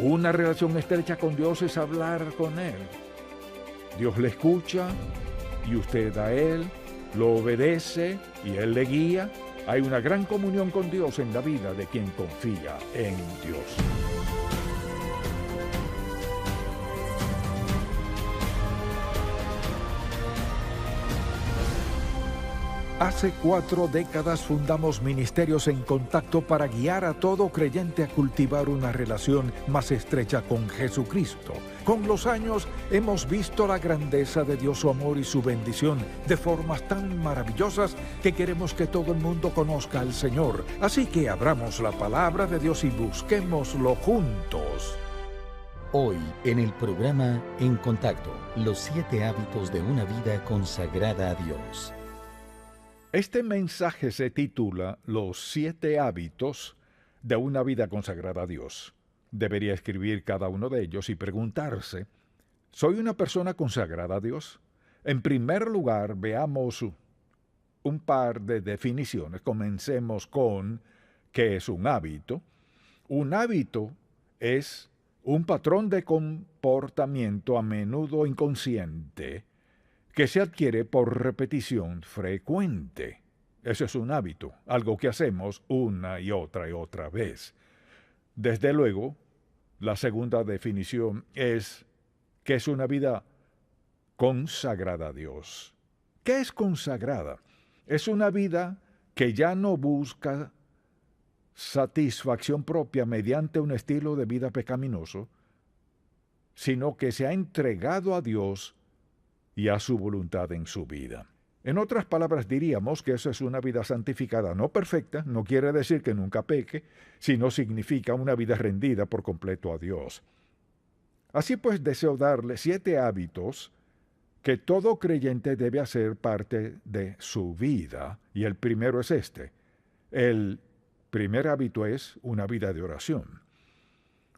Una relación estrecha con Dios es hablar con Él. Dios le escucha y usted a Él, lo obedece y Él le guía. Hay una gran comunión con Dios en la vida de quien confía en Dios. Hace 4 décadas fundamos Ministerios en Contacto para guiar a todo creyente a cultivar una relación más estrecha con Jesucristo. Con los años hemos visto la grandeza de Dios, su amor y su bendición de formas tan maravillosas que queremos que todo el mundo conozca al Señor. Así que abramos la palabra de Dios y busquémoslo juntos. Hoy en el programa En Contacto, los 7 hábitos de una vida consagrada a Dios. Este mensaje se titula Los 7 hábitos de una vida consagrada a Dios. Debería escribir cada uno de ellos y preguntarse, ¿soy una persona consagrada a Dios? En primer lugar, veamos un par de definiciones. Comencemos con ¿qué es un hábito? Un hábito es un patrón de comportamiento a menudo inconsciente que se adquiere por repetición frecuente. Eso es un hábito, algo que hacemos una y otra vez. Desde luego, la segunda definición es que es una vida consagrada a Dios. ¿Qué es consagrada? Es una vida que ya no busca satisfacción propia mediante un estilo de vida pecaminoso, sino que se ha entregado a Dios y a su voluntad en su vida. En otras palabras, diríamos que eso es una vida santificada, no perfecta, no quiere decir que nunca peque, sino significa una vida rendida por completo a Dios. Así pues, deseo darle 7 hábitos que todo creyente debe hacer parte de su vida, y el primero es este. El primer hábito es una vida de oración.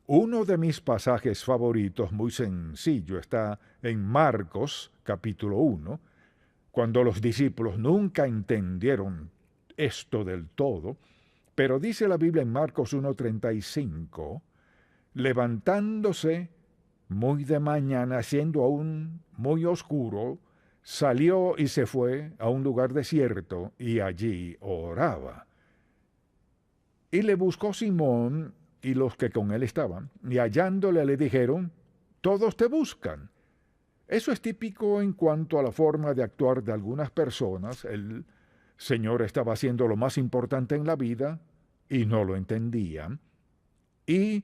Uno de mis pasajes favoritos, muy sencillo, está en Marcos, capítulo 1, cuando los discípulos nunca entendieron esto del todo, pero dice la Biblia en Marcos 1:35, levantándose muy de mañana, siendo aún muy oscuro, salió y se fue a un lugar desierto y allí oraba. Y le buscó Simón y los que con él estaban, y hallándole le dijeron, todos te buscan. Eso es típico en cuanto a la forma de actuar de algunas personas. El Señor estaba haciendo lo más importante en la vida y no lo entendían. Y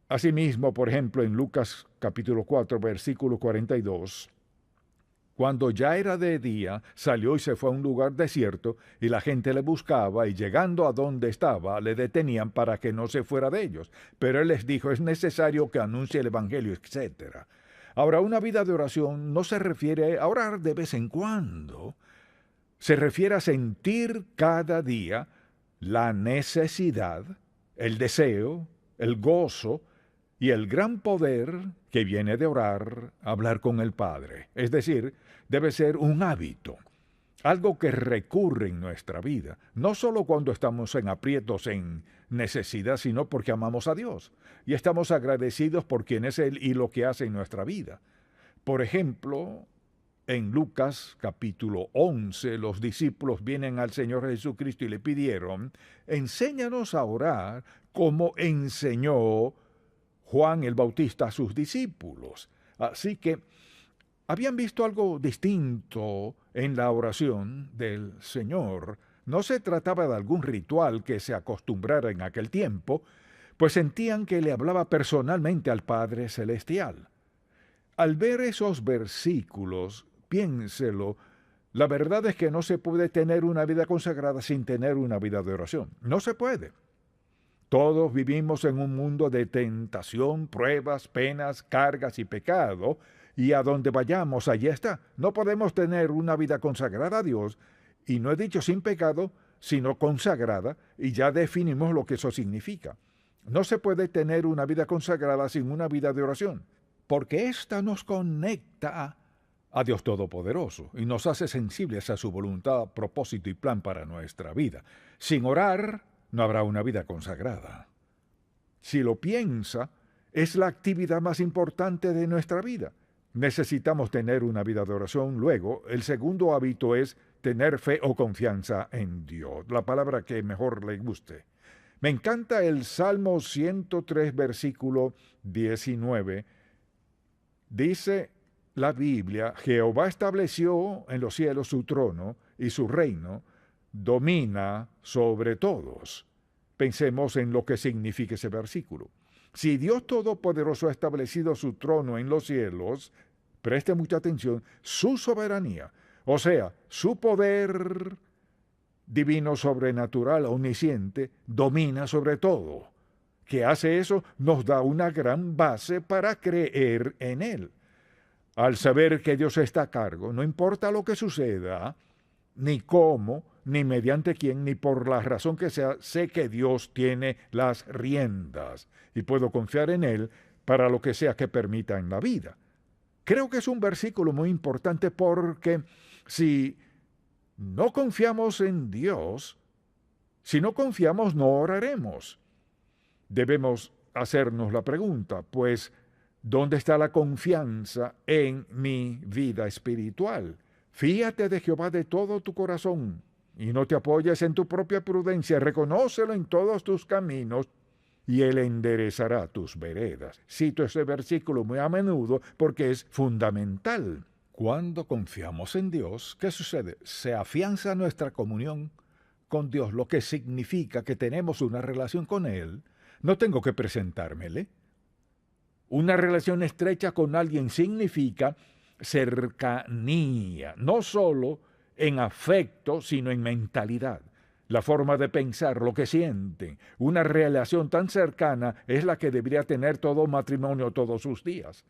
asimismo, por ejemplo, en Lucas capítulo 4, versículo 42, cuando ya era de día, salió y se fue a un lugar desierto, y la gente le buscaba, y llegando a donde estaba, le detenían para que no se fuera de ellos. Pero él les dijo, es necesario que anuncie el evangelio, etc. Ahora, una vida de oración no se refiere a orar de vez en cuando. Se refiere a sentir cada día la necesidad, el deseo, el gozo y el gran poder que viene de orar, hablar con el Padre. Es decir, debe ser un hábito, algo que recurre en nuestra vida, no solo cuando estamos en aprietos, en necesidad, sino porque amamos a Dios y estamos agradecidos por quien es Él y lo que hace en nuestra vida. Por ejemplo, en Lucas capítulo 11, los discípulos vienen al Señor Jesucristo y le pidieron, enséñanos a orar como enseñó Juan el Bautista a sus discípulos. Así que habían visto algo distinto en la oración del Señor. No se trataba de algún ritual que se acostumbrara en aquel tiempo, pues sentían que le hablaba personalmente al Padre Celestial. Al ver esos versículos, piénselo, la verdad es que no se puede tener una vida consagrada sin tener una vida de oración. No se puede. Todos vivimos en un mundo de tentación, pruebas, penas, cargas y pecado, y a donde vayamos, allí está. No podemos tener una vida consagrada a Dios, y no he dicho sin pecado, sino consagrada, y ya definimos lo que eso significa. No se puede tener una vida consagrada sin una vida de oración, porque ésta nos conecta a Dios Todopoderoso y nos hace sensibles a su voluntad, propósito y plan para nuestra vida. Sin orar, no habrá una vida consagrada. Si lo piensa, es la actividad más importante de nuestra vida. Necesitamos tener una vida de oración. Luego, el segundo hábito es tener fe o confianza en Dios, la palabra que mejor le guste. Me encanta el Salmo 103, versículo 19. Dice la Biblia: Jehová estableció en los cielos su trono y su reino domina sobre todos. Pensemos en lo que significa ese versículo. Si Dios Todopoderoso ha establecido su trono en los cielos, preste mucha atención, su soberanía, o sea, su poder divino, sobrenatural, omnisciente, domina sobre todo. ¿Qué hace eso? Nos da una gran base para creer en Él. Al saber que Dios está a cargo, no importa lo que suceda, ni cómo, ni mediante quién, ni por la razón que sea, sé que Dios tiene las riendas y puedo confiar en Él para lo que sea que permita en la vida. Creo que es un versículo muy importante porque si no confiamos en Dios, si no confiamos, no oraremos. Debemos hacernos la pregunta, pues, ¿dónde está la confianza en mi vida espiritual? Fíate de Jehová de todo tu corazón y no te apoyes en tu propia prudencia. Reconócelo en todos tus caminos y Él enderezará tus veredas. Cito ese versículo muy a menudo porque es fundamental. Cuando confiamos en Dios, ¿qué sucede? Se afianza nuestra comunión con Dios, lo que significa que tenemos una relación con Él. No tengo que presentármele. Una relación estrecha con alguien significa cercanía, no solo en afecto, sino en mentalidad, la forma de pensar, lo que sienten. Una relación tan cercana es la que debería tener todo matrimonio todos sus días.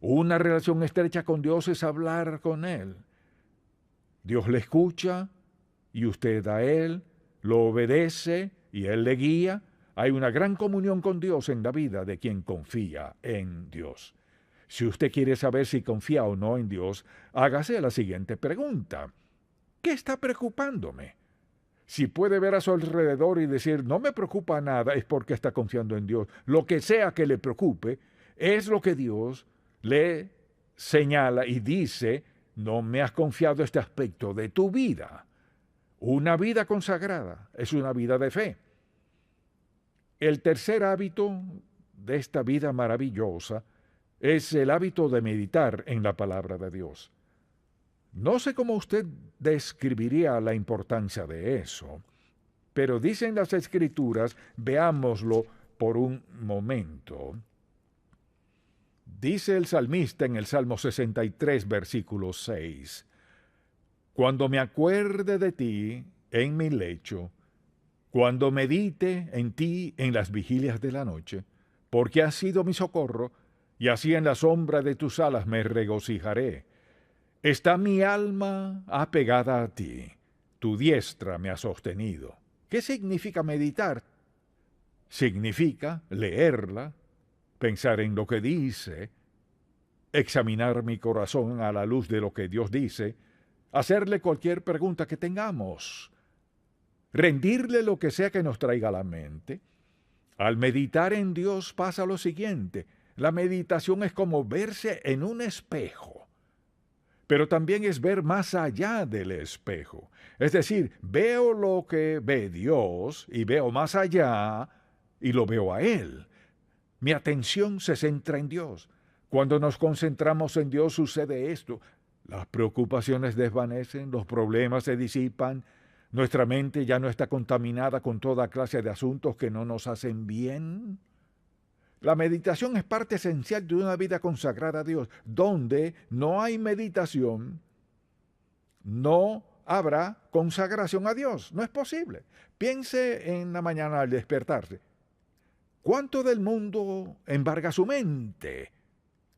Una relación estrecha con Dios es hablar con Él. Dios le escucha y usted a Él, lo obedece y Él le guía. Hay una gran comunión con Dios en la vida de quien confía en Dios. Si usted quiere saber si confía o no en Dios, hágase la siguiente pregunta. ¿Qué está preocupándome? Si puede ver a su alrededor y decir, no me preocupa nada, es porque está confiando en Dios. Lo que sea que le preocupe, es lo que Dios le señala y dice, no me has confiado este aspecto de tu vida. Una vida consagrada es una vida de fe. El tercer hábito de esta vida maravillosa es el hábito de meditar en la palabra de Dios. No sé cómo usted describiría la importancia de eso, pero dicen las Escrituras, veámoslo por un momento. Dice el salmista en el Salmo 63, versículo 6, Cuando me acuerde de ti en mi lecho, cuando medite en ti en las vigilias de la noche, porque has sido mi socorro, y así en la sombra de tus alas me regocijaré. Está mi alma apegada a ti, tu diestra me ha sostenido. ¿Qué significa meditar? Significa leerla, pensar en lo que dice, examinar mi corazón a la luz de lo que Dios dice, hacerle cualquier pregunta que tengamos, rendirle lo que sea que nos traiga a la mente. Al meditar en Dios pasa lo siguiente: la meditación es como verse en un espejo, pero también es ver más allá del espejo. Es decir, veo lo que ve Dios y veo más allá y lo veo a Él. Mi atención se centra en Dios. Cuando nos concentramos en Dios sucede esto: las preocupaciones desvanecen, los problemas se disipan, nuestra mente ya no está contaminada con toda clase de asuntos que no nos hacen bien. La meditación es parte esencial de una vida consagrada a Dios. Donde no hay meditación, no habrá consagración a Dios. No es posible. Piense en la mañana al despertarse. ¿Cuánto del mundo embarga su mente?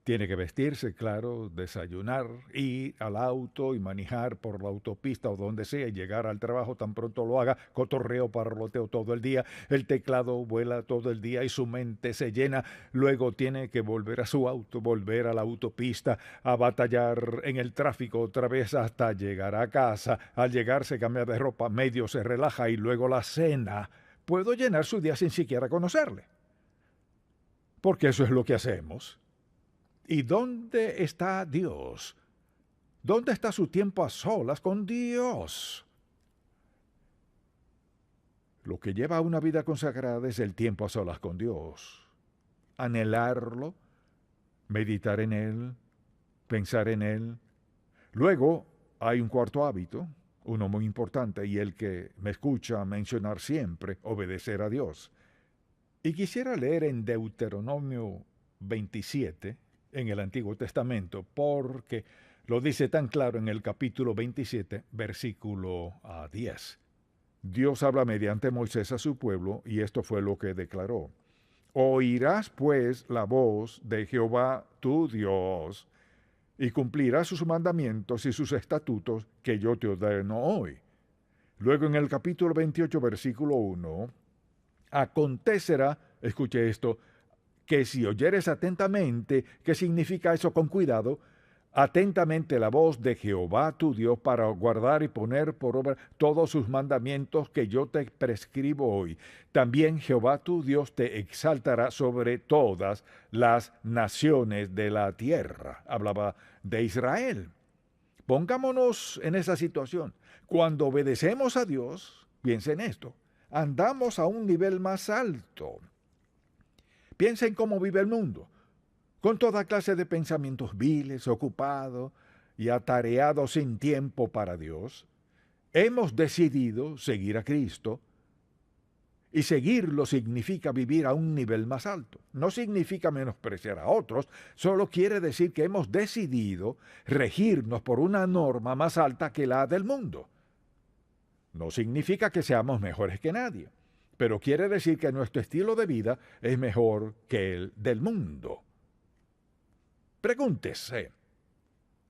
Tiene que vestirse, claro, desayunar, ir al auto y manejar por la autopista o donde sea, y llegar al trabajo tan pronto lo haga, cotorreo, parloteo todo el día, el teclado vuela todo el día y su mente se llena. Luego tiene que volver a su auto, volver a la autopista, a batallar en el tráfico otra vez hasta llegar a casa. Al llegar se cambia de ropa, medio se relaja y luego la cena. Puedo llenar su día sin siquiera conocerle. porque eso es lo que hacemos. ¿Y dónde está Dios? ¿Dónde está su tiempo a solas con Dios? Lo que lleva a una vida consagrada es el tiempo a solas con Dios. Anhelarlo, meditar en Él, pensar en Él. Luego hay un cuarto hábito, uno muy importante y el que me escucha mencionar siempre, obedecer a Dios. Y quisiera leer en Deuteronomio 27, en el Antiguo Testamento, porque lo dice tan claro en el capítulo 27, versículo 10. Dios habla mediante Moisés a su pueblo, y esto fue lo que declaró. Oirás pues la voz de Jehová tu Dios, y cumplirás sus mandamientos y sus estatutos que yo te ordeno hoy. Luego en el capítulo 28, versículo 1, acontecerá, escuche esto, que si oyeres atentamente, ¿qué significa eso con cuidado? Atentamente la voz de Jehová tu Dios para guardar y poner por obra todos sus mandamientos que yo te prescribo hoy. También Jehová tu Dios te exaltará sobre todas las naciones de la tierra. Hablaba de Israel. Pongámonos en esa situación. Cuando obedecemos a Dios, piensen esto, andamos a un nivel más alto. Piensen cómo vive el mundo, con toda clase de pensamientos viles, ocupados y atareados sin tiempo para Dios. Hemos decidido seguir a Cristo, y seguirlo significa vivir a un nivel más alto. No significa menospreciar a otros, solo quiere decir que hemos decidido regirnos por una norma más alta que la del mundo. No significa que seamos mejores que nadie, pero quiere decir que nuestro estilo de vida es mejor que el del mundo. Pregúntese,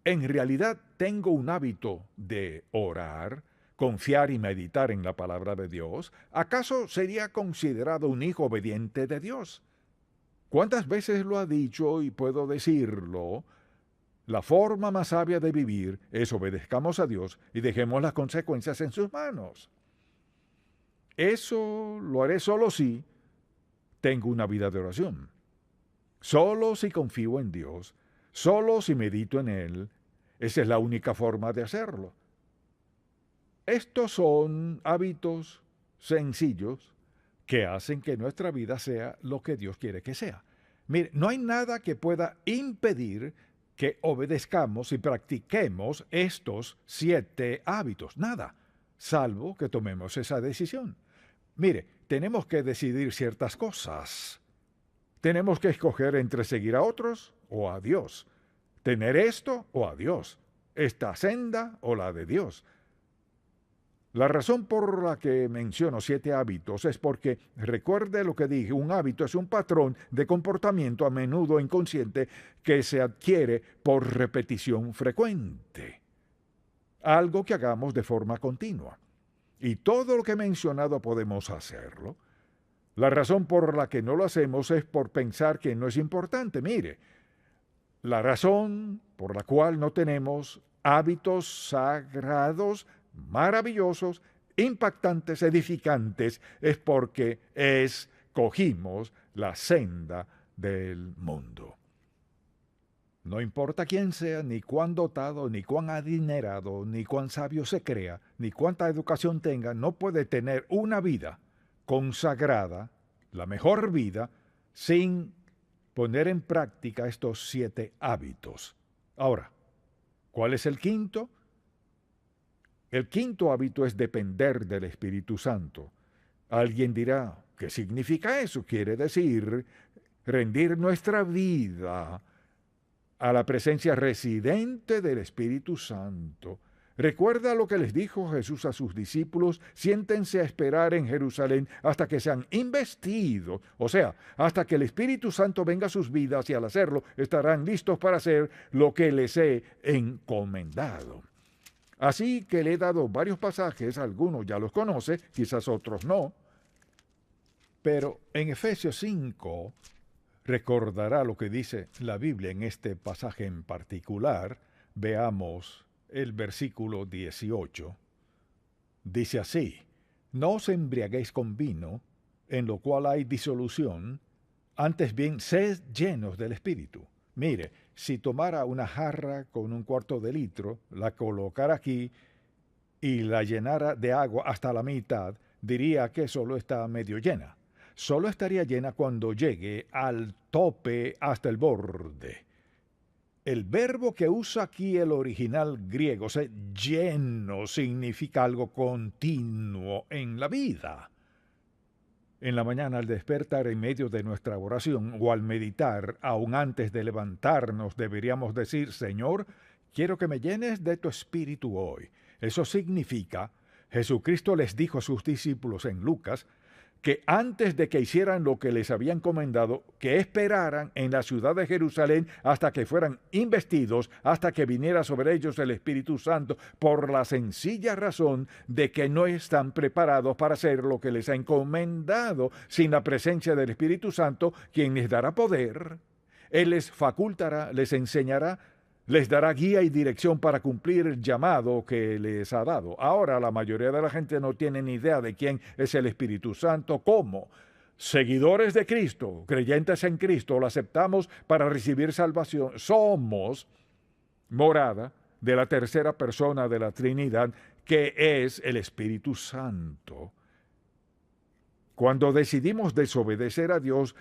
¿en realidad tengo un hábito de orar, confiar y meditar en la palabra de Dios? ¿Acaso sería considerado un hijo obediente de Dios? ¿Cuántas veces lo ha dicho y puedo decirlo? La forma más sabia de vivir es obedezcamos a Dios y dejemos las consecuencias en sus manos. Eso lo haré solo si tengo una vida de oración. Solo si confío en Dios, solo si medito en Él. Esa es la única forma de hacerlo. Estos son hábitos sencillos que hacen que nuestra vida sea lo que Dios quiere que sea. Mire, no hay nada que pueda impedir que obedezcamos y practiquemos estos 7 hábitos. Nada, salvo que tomemos esa decisión. Mire, tenemos que decidir ciertas cosas. Tenemos que escoger entre seguir a otros o a Dios. Tener esto o a Dios. Esta senda o la de Dios. La razón por la que menciono 7 hábitos es porque, recuerde lo que dije, un hábito es un patrón de comportamiento a menudo inconsciente que se adquiere por repetición frecuente. Algo que hagamos de forma continua. Y todo lo que he mencionado podemos hacerlo. La razón por la que no lo hacemos es por pensar que no es importante. Mire, la razón por la cual no tenemos hábitos sagrados, maravillosos, impactantes, edificantes, es porque escogimos la senda del mundo. No importa quién sea, ni cuán dotado, ni cuán adinerado, ni cuán sabio se crea, ni cuánta educación tenga, no puede tener una vida consagrada, la mejor vida, sin poner en práctica estos 7 hábitos. Ahora, ¿cuál es el quinto? El quinto hábito es depender del Espíritu Santo. Alguien dirá, ¿qué significa eso? Quiere decir rendir nuestra vida a la presencia residente del Espíritu Santo. Recuerda lo que les dijo Jesús a sus discípulos: siéntense a esperar en Jerusalén hasta que sean investidos, o sea, hasta que el Espíritu Santo venga a sus vidas, y al hacerlo estarán listos para hacer lo que les he encomendado. Así que le he dado varios pasajes, algunos ya los conoce, quizás otros no, pero en Efesios 5 recordará lo que dice la Biblia en este pasaje en particular. Veamos el versículo 18. Dice así: no os embriaguéis con vino, en lo cual hay disolución, Antes bien, sed llenos del Espíritu. Mire, si tomara una jarra con 1/4 de litro, la colocara aquí y la llenara de agua hasta la mitad, diría que solo está medio llena. Solo estaría llena cuando llegue al tope hasta el borde. El verbo que usa aquí el original griego, ser lleno, significa algo continuo en la vida. En la mañana al despertar en medio de nuestra oración o al meditar, aún antes de levantarnos, deberíamos decir: Señor, quiero que me llenes de tu espíritu hoy. Eso significa, Jesucristo les dijo a sus discípulos en Lucas, que antes de que hicieran lo que les había encomendado, que esperaran en la ciudad de Jerusalén hasta que fueran investidos, hasta que viniera sobre ellos el Espíritu Santo, por la sencilla razón de que no están preparados para hacer lo que les ha encomendado sin la presencia del Espíritu Santo, quien les dará poder. Él les facultará, les enseñará, les dará guía y dirección para cumplir el llamado que les ha dado. Ahora la mayoría de la gente no tiene ni idea de quién es el Espíritu Santo. ¿Cómo? Seguidores de Cristo, creyentes en Cristo, lo aceptamos para recibir salvación. Somos morada de la tercera persona de la Trinidad, que es el Espíritu Santo. Cuando decidimos desobedecer a Dios,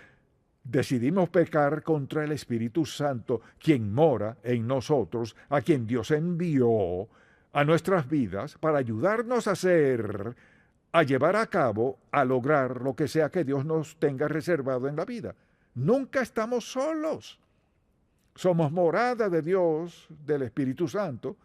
decidimos pecar contra el Espíritu Santo, quien mora en nosotros, a quien Dios envió a nuestras vidas para ayudarnos a llevar a cabo, a lograr lo que sea que Dios nos tenga reservado en la vida. Nunca estamos solos. Somos morada de Dios, del Espíritu Santo,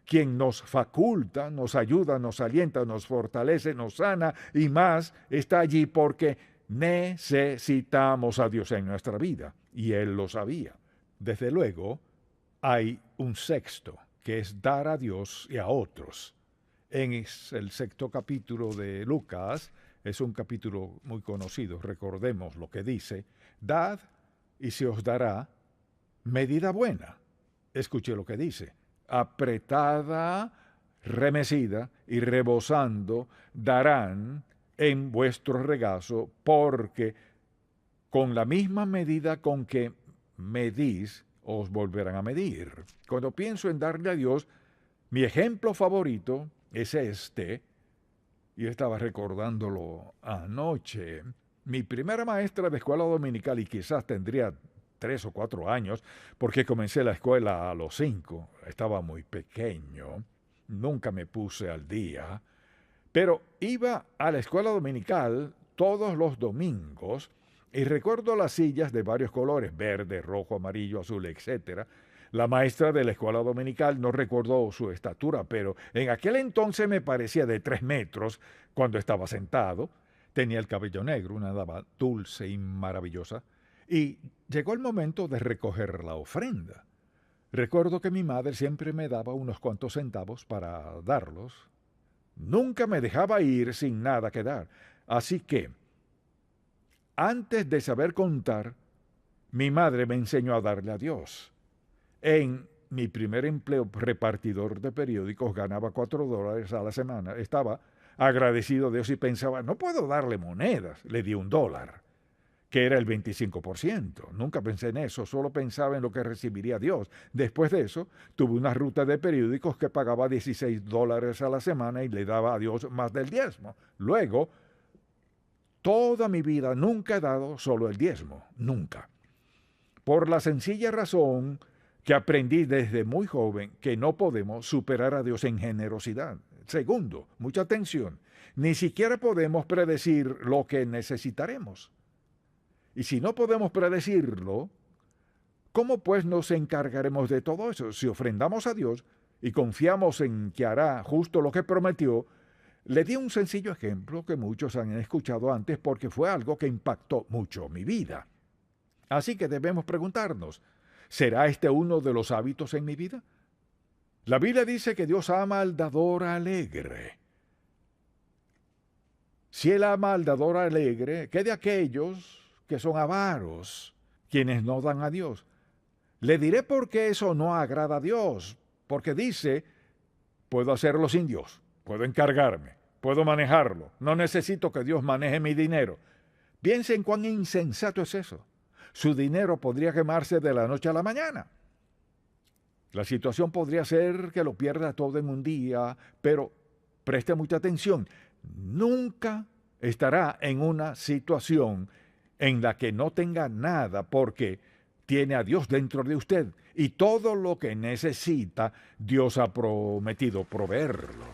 quien nos faculta, nos ayuda, nos alienta, nos fortalece, nos sana y más, está allí porque necesitamos a Dios en nuestra vida, y Él lo sabía. Desde luego, hay un sexto, que es dar a Dios y a otros. En el 6º capítulo de Lucas, es un capítulo muy conocido, recordemos lo que dice: dad y se os dará medida buena. Escuche lo que dice: apretada, remecida y rebosando darán en vuestro regazo, porque con la misma medida con que medís, os volverán a medir. Cuando pienso en darle a Dios, mi ejemplo favorito es este, y estaba recordándolo anoche. Mi primera maestra de escuela dominical, y quizás tendría 3 o 4 años, porque comencé la escuela a los 5, estaba muy pequeño, nunca me puse al día, pero iba a la escuela dominical todos los domingos y recuerdo las sillas de varios colores: verde, rojo, amarillo, azul, etc. La maestra de la escuela dominical, no recuerdo su estatura, pero en aquel entonces me parecía de 3 metros cuando estaba sentado. Tenía el cabello negro, una dama dulce y maravillosa. Y llegó el momento de recoger la ofrenda. Recuerdo que mi madre siempre me daba unos cuantos centavos para darlos. Nunca me dejaba ir sin nada que dar. Así que, antes de saber contar, mi madre me enseñó a darle a Dios. En mi primer empleo, repartidor de periódicos, ganaba $4 a la semana. Estaba agradecido de Dios y pensaba: no puedo darle monedas. Le di $1, que era el 25%. Nunca pensé en eso, solo pensaba en lo que recibiría Dios. Después de eso, tuve una ruta de periódicos que pagaba $16 a la semana y le daba a Dios más del diezmo. Luego, toda mi vida nunca he dado solo el diezmo, nunca. Por la sencilla razón que aprendí desde muy joven que no podemos superar a Dios en generosidad. Segundo, mucha atención, ni siquiera podemos predecir lo que necesitaremos. Y si no podemos predecirlo, ¿cómo pues nos encargaremos de todo eso? Si ofrendamos a Dios y confiamos en que hará justo lo que prometió, le di un sencillo ejemplo que muchos han escuchado antes porque fue algo que impactó mucho mi vida. Así que debemos preguntarnos, ¿será este uno de los hábitos en mi vida? La Biblia dice que Dios ama al dador alegre. Si Él ama al dador alegre, ¿qué de aquellos que son avaros, quienes no dan a Dios? Le diré por qué eso no agrada a Dios, porque dice: puedo hacerlo sin Dios, puedo encargarme, puedo manejarlo, no necesito que Dios maneje mi dinero. Piensen cuán insensato es eso. Su dinero podría quemarse de la noche a la mañana. La situación podría ser que lo pierda todo en un día, pero preste mucha atención. Nunca estará en una situación en la que no tenga nada, porque tiene a Dios dentro de usted y todo lo que necesita, Dios ha prometido proveerlo.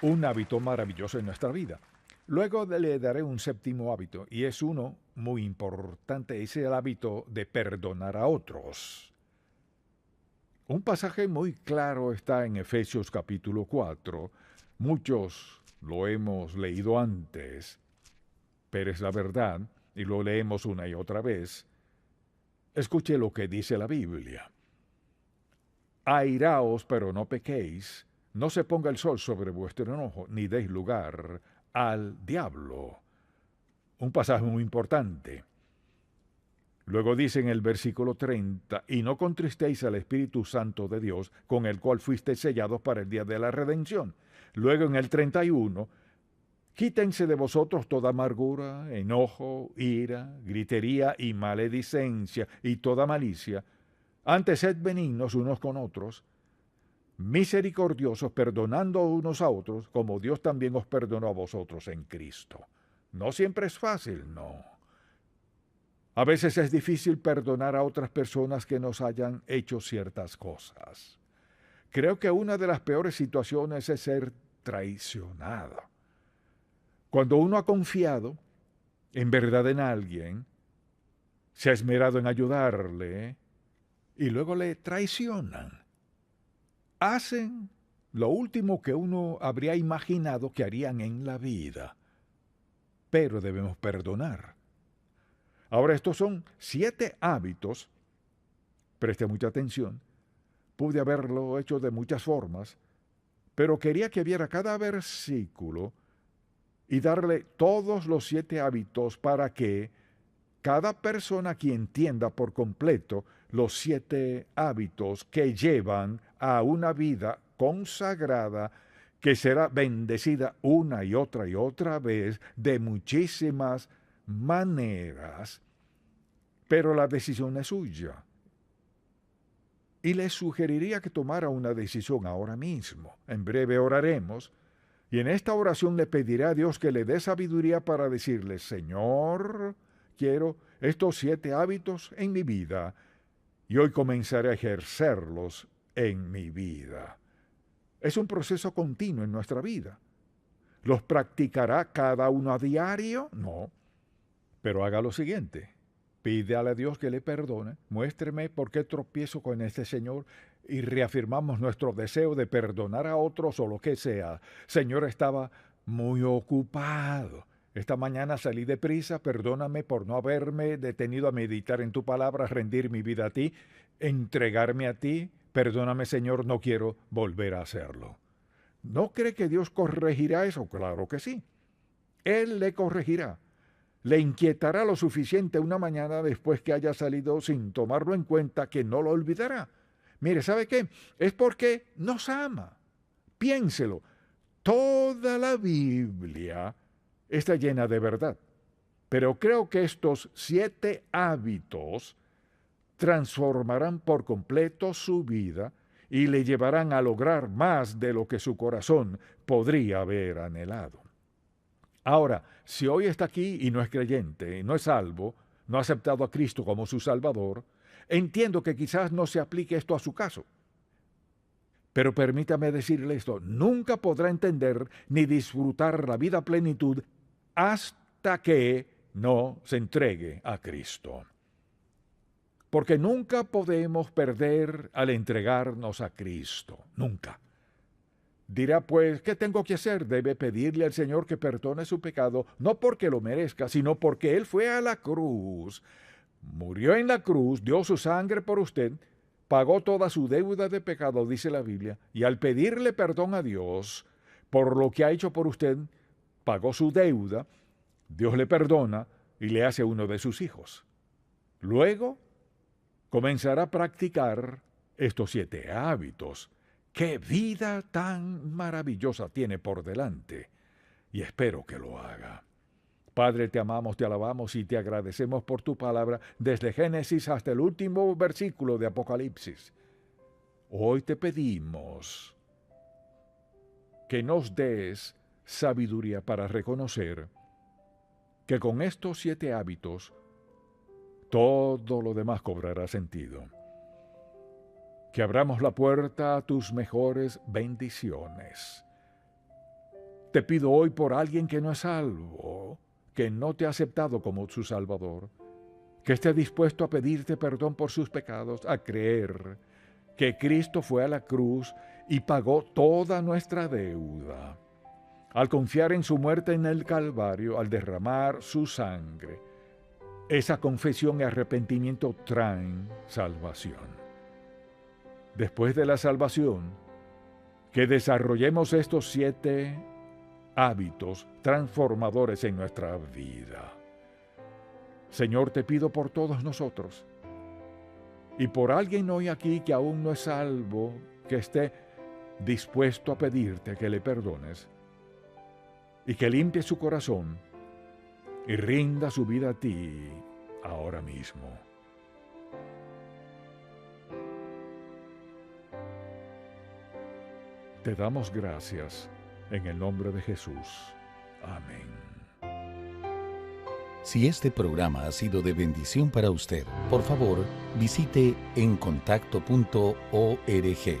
Un hábito maravilloso en nuestra vida. Luego le daré un séptimo hábito, y es uno muy importante, es el hábito de perdonar a otros. Un pasaje muy claro está en Efesios capítulo 4. Muchos lo hemos leído antes, pero es la verdad, y lo leemos una y otra vez. Escuche lo que dice la Biblia. Airaos, pero no pequéis, no se ponga el sol sobre vuestro enojo, ni deis lugar al diablo. Un pasaje muy importante. Luego dice en el versículo 30, y no contristéis al Espíritu Santo de Dios, con el cual fuisteis sellados para el día de la redención. Luego en el 31, quítense de vosotros toda amargura, enojo, ira, gritería y maledicencia y toda malicia. Antes sed benignos unos con otros, misericordiosos, perdonando unos a otros, como Dios también os perdonó a vosotros en Cristo. No siempre es fácil, no. A veces es difícil perdonar a otras personas que nos hayan hecho ciertas cosas. Creo que una de las peores situaciones es ser traicionado. Cuando uno ha confiado en verdad en alguien, se ha esmerado en ayudarle y luego le traicionan. Hacen lo último que uno habría imaginado que harían en la vida. Pero debemos perdonar. Ahora, estos son 7 hábitos. Preste mucha atención. Pude haberlo hecho de muchas formas, pero quería que viera cada versículo y darle todos los 7 hábitos para que cada persona aquí entienda por completo los 7 hábitos que llevan a una vida consagrada que será bendecida una y otra vez de muchísimas maneras, pero la decisión es suya. Y le sugeriría que tomara una decisión ahora mismo. En breve oraremos, y en esta oración le pediré a Dios que le dé sabiduría para decirle: Señor, quiero estos 7 hábitos en mi vida, y hoy comenzaré a ejercerlos en mi vida. Es un proceso continuo en nuestra vida. ¿Los practicará cada uno a diario? No. Pero haga lo siguiente. Pídale a Dios que le perdone. Muéstreme por qué tropiezo con este Señor y reafirmamos nuestro deseo de perdonar a otros o lo que sea. Señor, estaba muy ocupado. Esta mañana salí deprisa. Perdóname por no haberme detenido a meditar en tu palabra, rendir mi vida a ti, entregarme a ti. Perdóname, Señor, no quiero volver a hacerlo. ¿No cree que Dios corregirá eso? Claro que sí. Él le corregirá. Le inquietará lo suficiente una mañana después que haya salido sin tomarlo en cuenta, que no lo olvidará. Mire, ¿sabe qué? Es porque nos ama. Piénselo. Toda la Biblia está llena de verdad. Pero creo que estos 7 hábitos transformarán por completo su vida y le llevarán a lograr más de lo que su corazón podría haber anhelado. Ahora, si hoy está aquí y no es creyente, no es salvo, no ha aceptado a Cristo como su Salvador, entiendo que quizás no se aplique esto a su caso. Pero permítame decirle esto: nunca podrá entender ni disfrutar la vida a plenitud hasta que no se entregue a Cristo. Porque nunca podemos perder al entregarnos a Cristo. Nunca. Dirá, pues, ¿qué tengo que hacer? Debe pedirle al Señor que perdone su pecado, no porque lo merezca, sino porque Él fue a la cruz, murió en la cruz, dio su sangre por usted, pagó toda su deuda de pecado, dice la Biblia, y al pedirle perdón a Dios por lo que ha hecho por usted, pagó su deuda, Dios le perdona y le hace uno de sus hijos. Luego comenzará a practicar estos 7 hábitos. ¡Qué vida tan maravillosa tiene por delante! Y espero que lo haga. Padre, te amamos, te alabamos y te agradecemos por tu palabra desde Génesis hasta el último versículo de Apocalipsis. Hoy te pedimos que nos des sabiduría para reconocer que con estos 7 hábitos todo lo demás cobrará sentido. Que abramos la puerta a tus mejores bendiciones. Te pido hoy por alguien que no es salvo, que no te ha aceptado como su Salvador, que esté dispuesto a pedirte perdón por sus pecados, a creer que Cristo fue a la cruz y pagó toda nuestra deuda. Al confiar en su muerte en el Calvario, al derramar su sangre, esa confesión y arrepentimiento traen salvación. Después de la salvación, que desarrollemos estos 7 hábitos transformadores en nuestra vida. Señor, te pido por todos nosotros y por alguien hoy aquí que aún no es salvo, que esté dispuesto a pedirte que le perdones y que limpie su corazón y rinda su vida a ti ahora mismo. Te damos gracias en el nombre de Jesús. Amén. Si este programa ha sido de bendición para usted, por favor, visite encontacto.org.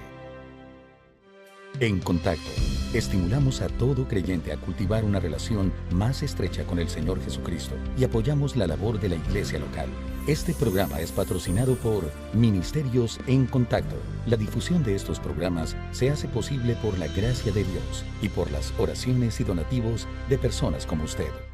En Contacto, estimulamos a todo creyente a cultivar una relación más estrecha con el Señor Jesucristo y apoyamos la labor de la iglesia local. Este programa es patrocinado por Ministerios en Contacto. La difusión de estos programas se hace posible por la gracia de Dios y por las oraciones y donativos de personas como usted.